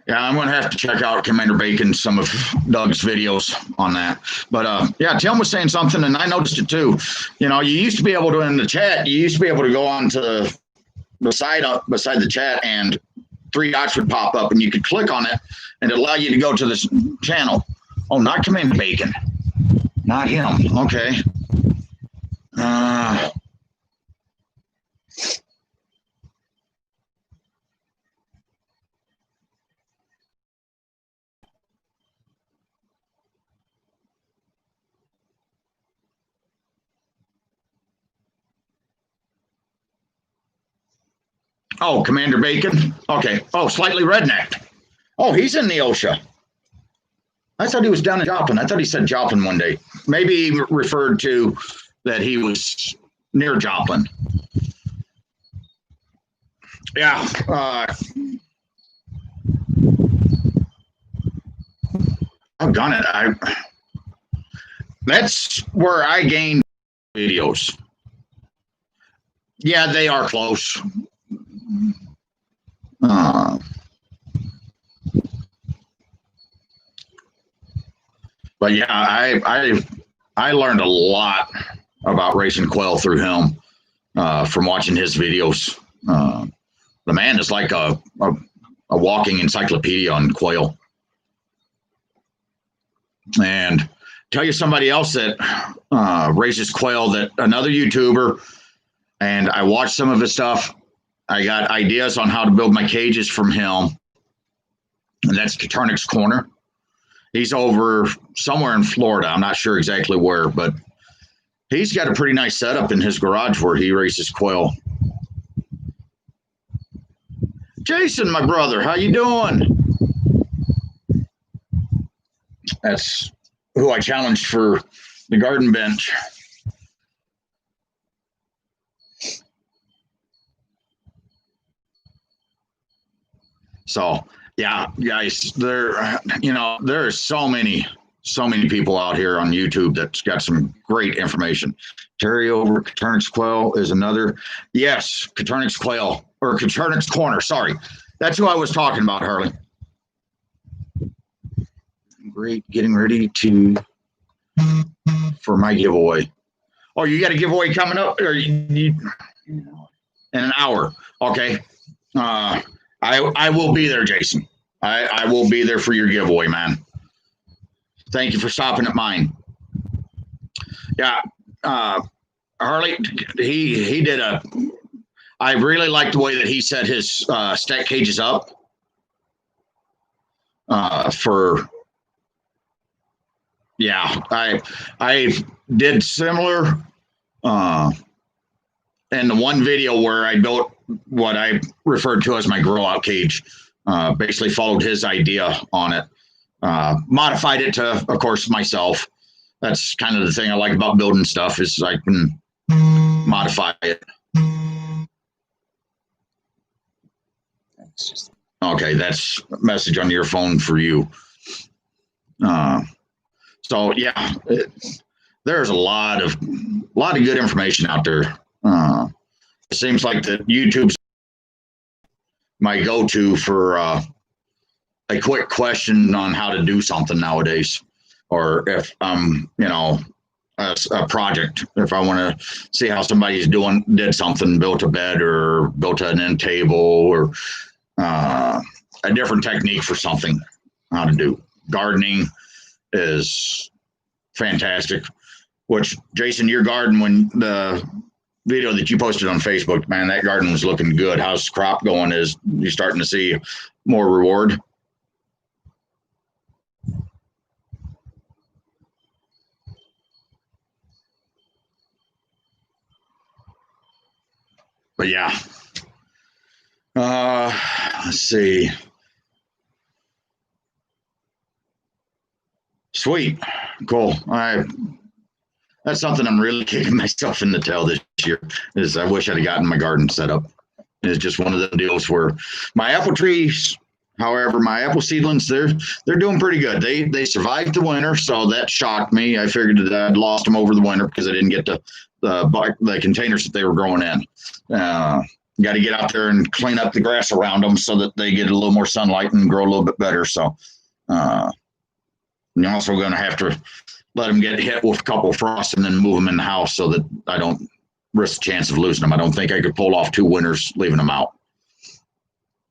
I'm going to have to check out Commander Bacon, some of Doug's videos on that. But yeah, Tim was saying something, and I noticed it too. You used to be able to, in the chat, you used to be able to go on to beside the chat, and 3 dots would pop up, and you could click on it, and it allowed you to go to this channel. Oh, not Commander Bacon. Not him. Okay. Oh, Commander Bacon. Okay. Oh, slightly redneck. Oh, he's in Neosha. I thought he was down in Joplin. I thought he said Joplin one day. Maybe he referred to that he was near Joplin. Yeah. I've done it. That's where I gained videos. Yeah, they are close. But yeah, I learned a lot about racing quail through him from watching his videos. The man is like a walking encyclopedia on quail. And tell you somebody else that raises quail, that another YouTuber, and I watched some of his stuff. I got ideas on how to build my cages from him, and that's Katarnik's Corner. He's over somewhere in Florida. I'm not sure exactly where, but he's got a pretty nice setup in his garage where he raises quail. Jason, my brother, how you doing? That's who I challenged for the garden bench. So yeah, guys, there's so many people out here on YouTube that's got some great information. Terry over Coturnix Quail is another. Yes, Coturnix Quail or Coturnix Corner. Sorry, that's who I was talking about, Harley. Great, getting ready for my giveaway. Oh, you got a giveaway coming up, or in an hour? Okay. I will be there, Jason. I will be there for your giveaway, man. Thank you for stopping at mine. Yeah, Harley, he did I really like the way that he set his stack cages up I did similar in the one video where I built what I referred to as my grow out cage. Basically followed his idea on it, modified it to, of course, myself. That's kind of the thing I like about building stuff is I can modify it. Okay, that's a message on your phone for you. So yeah, there's a lot of good information out there. It seems like that YouTube's my go-to for a quick question on how to do something nowadays, or if a project, if I want to see how somebody's did something, built a bed or built an end table or a different technique for something, how to do. Gardening is fantastic. Which, Jason, your garden, when the video that you posted on Facebook, man, that garden was looking good. How's crop going? Is you starting to see more reward? But yeah, let's see. Sweet, cool. That's something I'm really kicking myself in the tail this year. Is I wish I'd have gotten my garden set up. It's just one of the deals where my apple trees, however, my apple seedlings, they're doing pretty good. They survived the winter, so that shocked me. I figured that I'd lost them over the winter because I didn't get the containers that they were growing in. Got to get out there and clean up the grass around them so that they get a little more sunlight and grow a little bit better. So I'm also going to have to let them get hit with a couple of frosts and then move them in the house so that I don't risk the chance of losing them. I don't think I could pull off 2 winters leaving them out.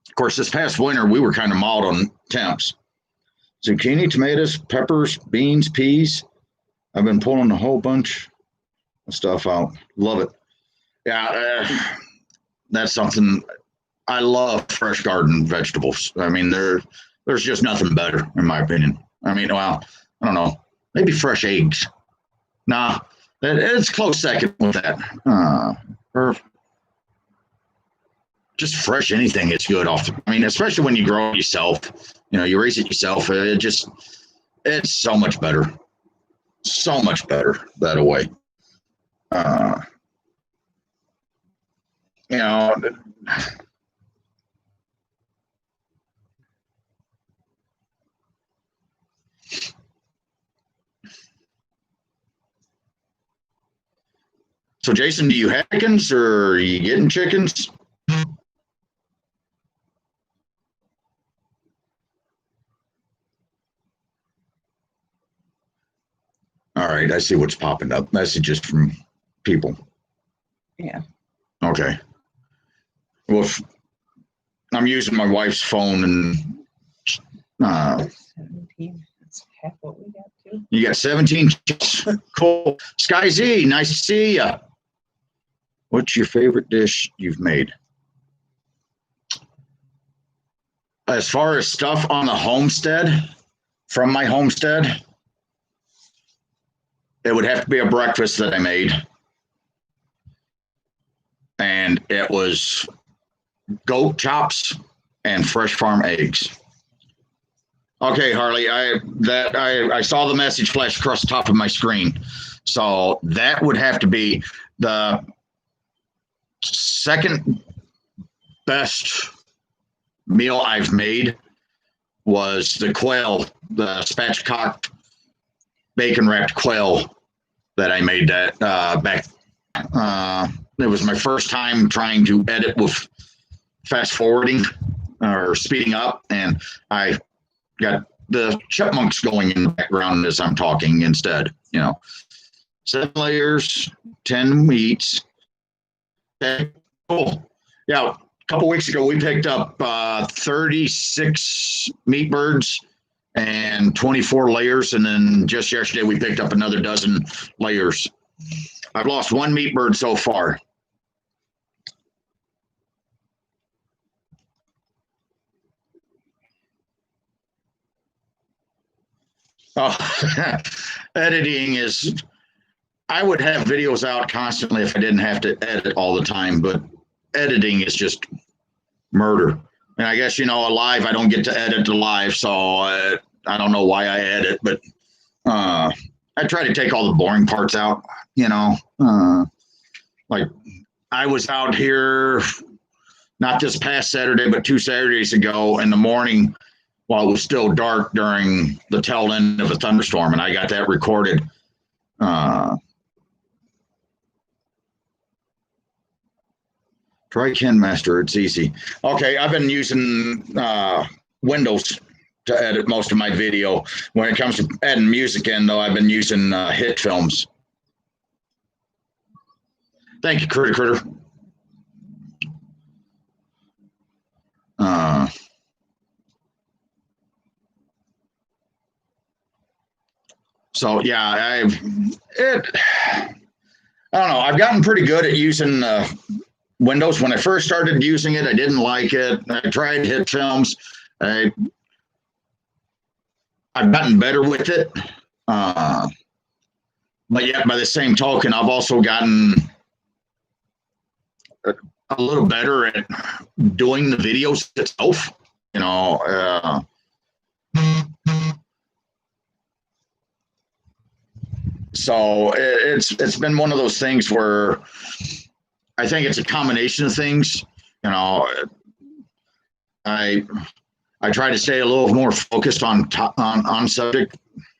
Of course, this past winter, we were kind of mild on temps. Zucchini, tomatoes, peppers, beans, peas. I've been pulling a whole bunch of stuff out. Love it. Yeah, that's something. I love fresh garden vegetables. I mean, there's just nothing better, in my opinion. I mean, well, I don't know. Maybe fresh eggs. Nah, it's close second with that. Or just fresh anything. It's good. I mean, especially when you grow it yourself. You raise it yourself. It's so much better. So much better that way. So, Jason, do you have chickens or are you getting chickens? All right, I see what's popping up. Messages from people. Yeah. Okay. Well, I'm using my wife's phone and 17. That's half what we got too. You got 17. Cool. Sky Z, nice to see you. What's your favorite dish you've made? As far as stuff on the homestead, from my homestead, it would have to be a breakfast that I made. And it was goat chops and fresh farm eggs. Okay, Harley, I saw the message flash across the top of my screen. So that would have to be the second best meal I've made was the quail, the spatchcock bacon wrapped quail that I made that back. It was my first time trying to edit with fast forwarding or speeding up, and I got the chipmunks going in the background as I'm talking instead. 7 layers, 10 meats. Okay, cool. Yeah, a couple weeks ago we picked up 36 meat birds and 24 layers, and then just yesterday we picked up another dozen layers. I've lost 1 meat bird so far. Oh, editing is, I would have videos out constantly if I didn't have to edit all the time, but editing is just murder. And I guess, a live, I don't get to edit the live, so I don't know why I edit, but I try to take all the boring parts out, like I was out here, not this past Saturday, but 2 Saturdays ago in the morning while it was still dark during the tail end of a thunderstorm, and I got that recorded. Try KineMaster, it's easy. Okay, I've been using Windows to edit most of my video. When it comes to adding music in, though, I've been using Hit Films. Thank you, Critter. So yeah, I don't know. I've gotten pretty good at using Windows. When I first started using it, I didn't like it. I tried Hit Films. I've gotten better with it. But yet, by the same token, I've also gotten a little better at doing the videos itself. So it's been one of those things where I think it's a combination of things. I try to stay a little more focused on subject,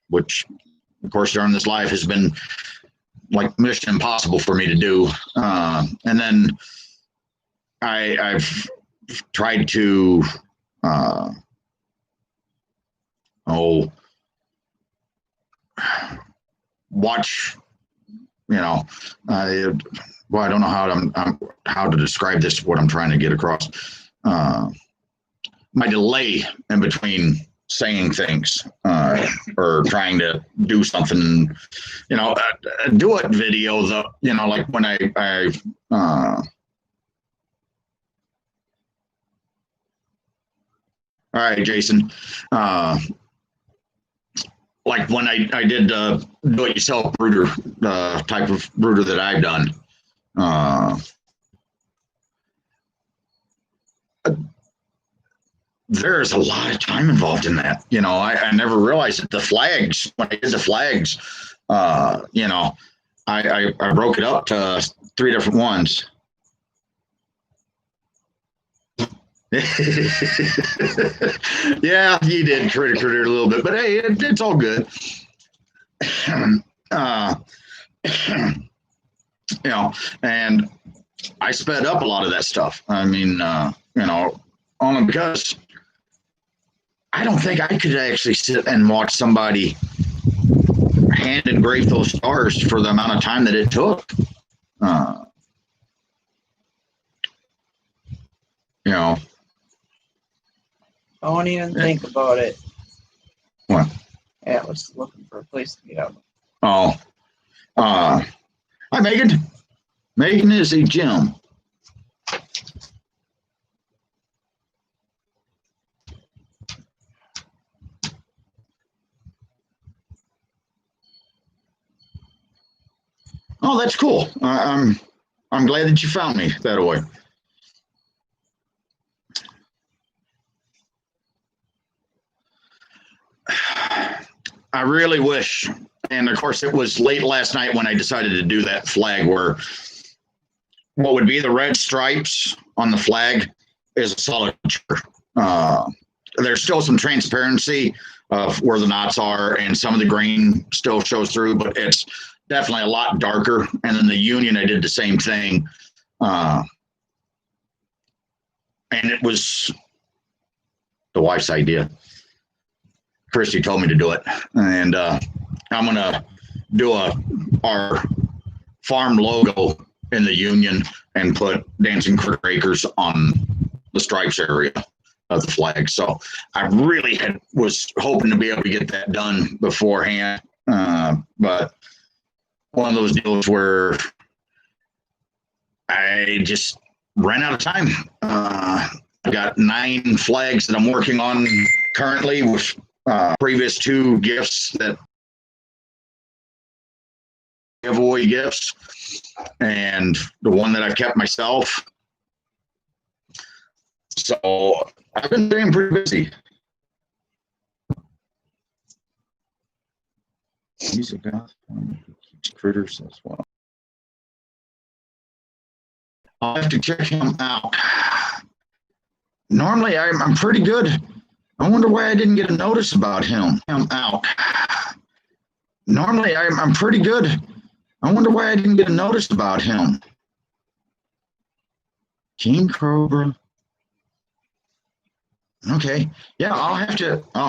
which of course during this life has been like mission impossible for me to do. And then I've tried to watch, well, I don't know how to describe this, what I'm trying to get across. My delay in between saying things or trying to do something, do it video, like when I all right, Jason. Like when I did do-it-yourself brooder, the type of brooder that I've done. There's a lot of time involved in that. I never realized that the flags, when I did the flags, I broke it up to 3 different ones. Yeah, you did critter a little bit, but hey, it's all good. And I sped up a lot of that stuff. I mean, only because I don't think I could actually sit and watch somebody hand engrave those stars for the amount of time that it took. I won't even think about it. What? Yeah, I was looking for a place to get out. Oh. Hi, Megan. Megan is a gem. Oh, that's cool. I'm glad that you found me that way. I really wish, and of course, it was late last night when I decided to do that flag where what would be the red stripes on the flag is a solid picture. There's still some transparency of where the knots are, and some of the green still shows through, but it's definitely a lot darker. And then the Union, I did the same thing. And it was the wife's idea. Christy told me to do it, and I'm gonna do our farm logo in the Union and put Dancing Critter Acres on the stripes area of the flag. So I really was hoping to be able to get that done beforehand, but one of those deals where I just ran out of time. I've got 9 flags that I'm working on currently with previous 2 gifts that giveaway gifts, and the one that I kept myself. So I've been staying pretty busy. He's a guy who keeps critters as well. I'll have to check him out. Normally I'm pretty good. I wonder why I didn't get a notice about him. I'm out. Normally I'm pretty good. I wonder why I didn't get a notice about him. King Cobra. Okay. Yeah, I'll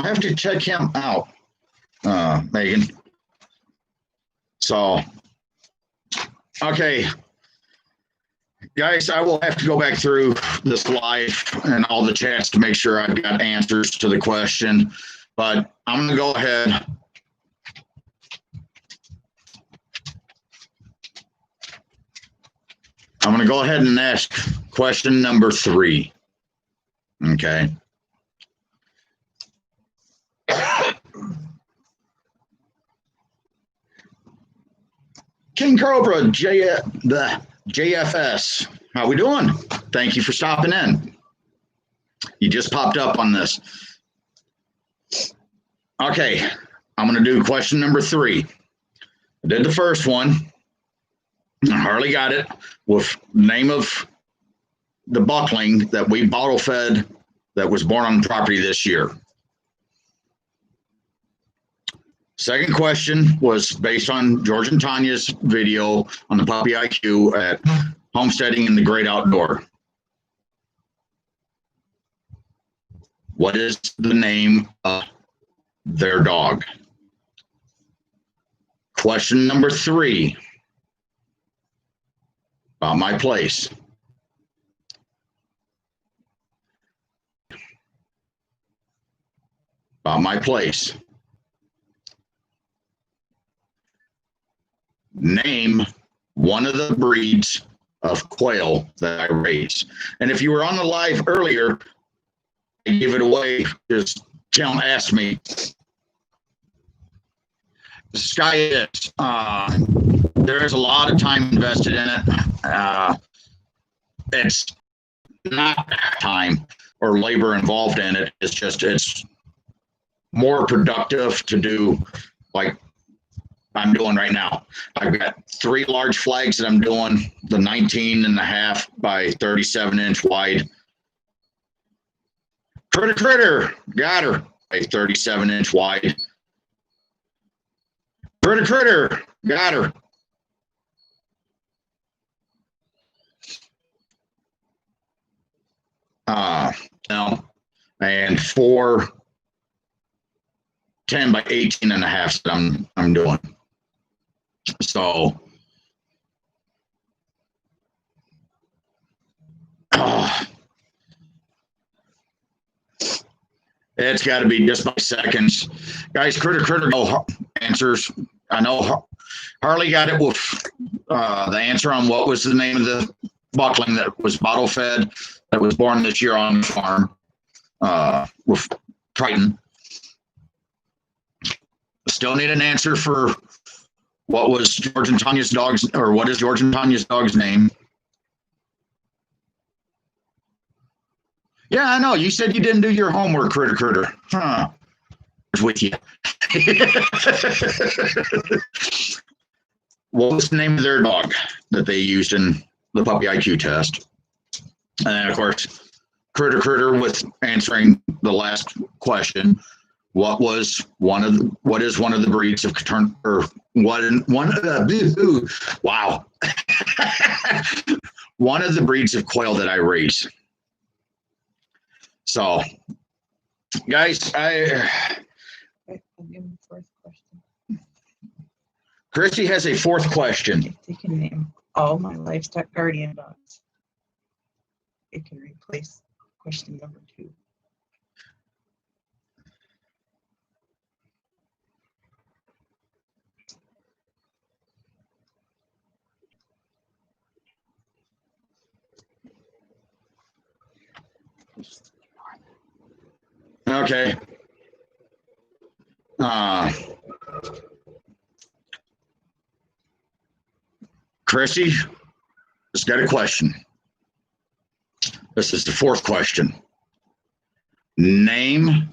have to check him out, Megan. So, okay. Guys, I will have to go back through this live and all the chats to make sure I've got answers to the question, but I'm going to go ahead. I'm going to go ahead and ask question number 3. Okay. King Cobra, the JFS. How we doing? Thank you for stopping in. You just popped up on this. Okay, I'm going to do question number 3. I did the first one. Harley got it with name of the buckling that we bottle fed that was born on the property this year. Second question was based on George and Tanya's video on the Puppy IQ at Homesteading in the Great Outdoor. What is the name of their dog? Question number 3. About my place. About my place. Name one of the breeds of quail that I raise. And if you were on the live earlier, I gave it away because Tim asked me. Sky is. There's a lot of time invested in it. It's not time or labor involved in it. It's more productive to do like I'm doing right now. I've got 3 large flags that I'm doing, the 19.5 by 37-inch wide. Critter, got her, a 37-inch wide. Critter, got her. No, and 4 10 by 18.5 that I'm doing. So, it's got to be just by seconds, guys. Critter answers. I know Harley got it with the answer on what was the name of the buckling that was bottle fed that was born this year on the farm with Triton. Still need an answer for What was George and Tanya's dog's, or what is George and Tanya's dog's name? Yeah, I know. You said you didn't do your homework, Critter. Huh. With you. What was the name of their dog that they used in the puppy IQ test? And then, of course, Critter with answering the last question. What is one of the breeds of wow. One of the breeds of quail that I raise. So, guys, I'll give him the fourth question. Christy has a fourth question. If they can name all my livestock guardian dogs, it can replace question number 2. Okay. Chrissy has got a question. This is the fourth question. Name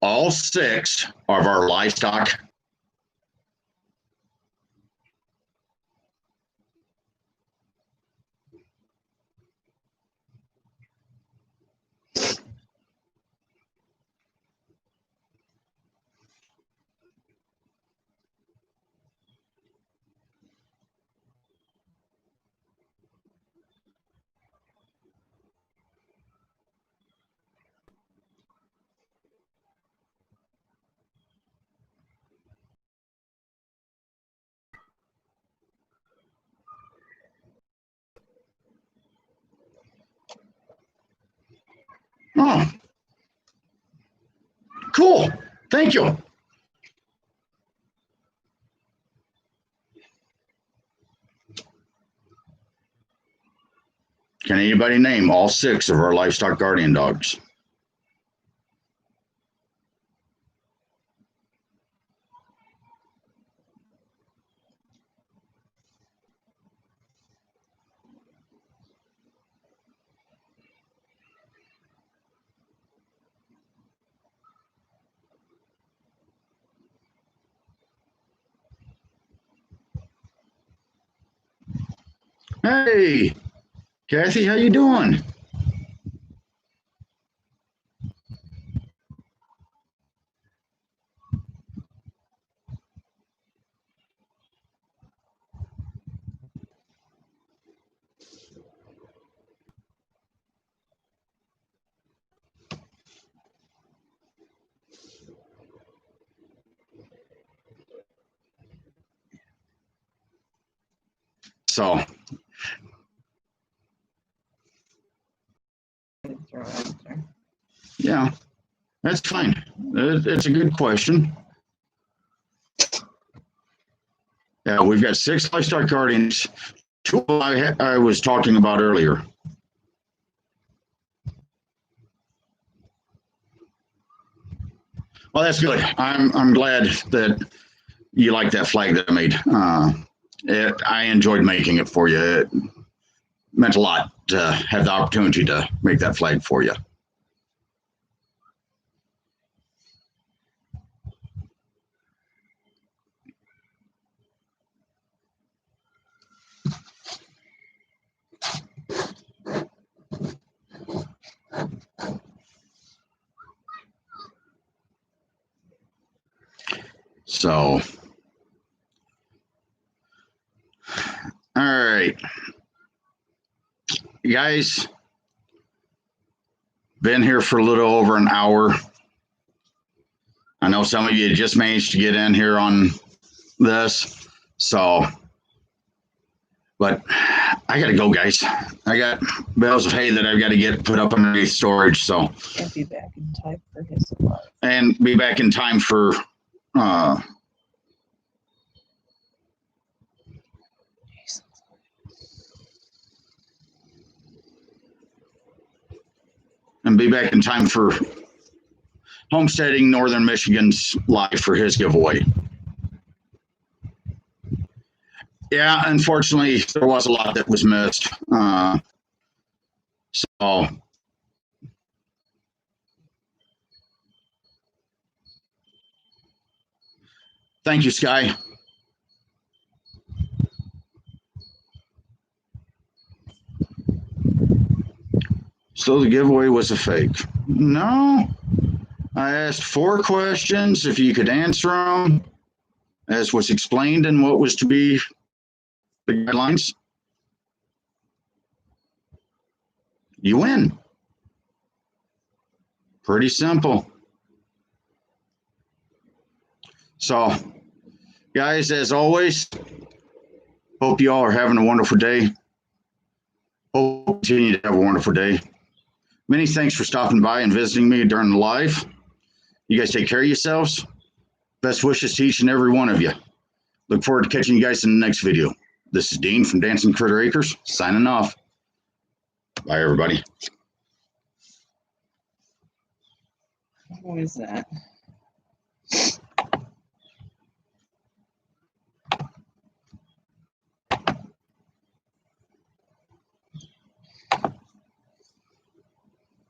all 6 of our livestock. Oh, cool. Thank you. Can anybody name all 6 of our livestock guardian dogs? Hey, Kathy, how you doing? So, yeah, that's fine. It's a good question. Yeah, we've got 6 livestock guardians. 2 I was talking about earlier. Well, that's good. I'm glad that you like that flag that I made. I enjoyed making it for you. It meant a lot to have the opportunity to make that flag for you. So, all right, you guys, been here for a little over an hour. I know some of you just managed to get in here on this, so, but I gotta go, guys. I got bales of hay that I've got to get put up underneath storage, so. And be back in time for his supplies. And be back in time for Homesteading Northern Michigan's live for his giveaway. Yeah, unfortunately, there was a lot that was missed. So thank you, Sky. So the giveaway was a fake. No, I asked 4 questions. If you could answer them, as was explained in what was to be the guidelines, you win. Pretty simple. So, guys, as always, hope you all are having a wonderful day. Hope you continue to have a wonderful day. Many thanks for stopping by and visiting me during the live. You guys take care of yourselves. Best wishes to each and every one of you. Look forward to catching you guys in the next video. This is Dean from Dancing Critter Acres, signing off. Bye, everybody. What is that?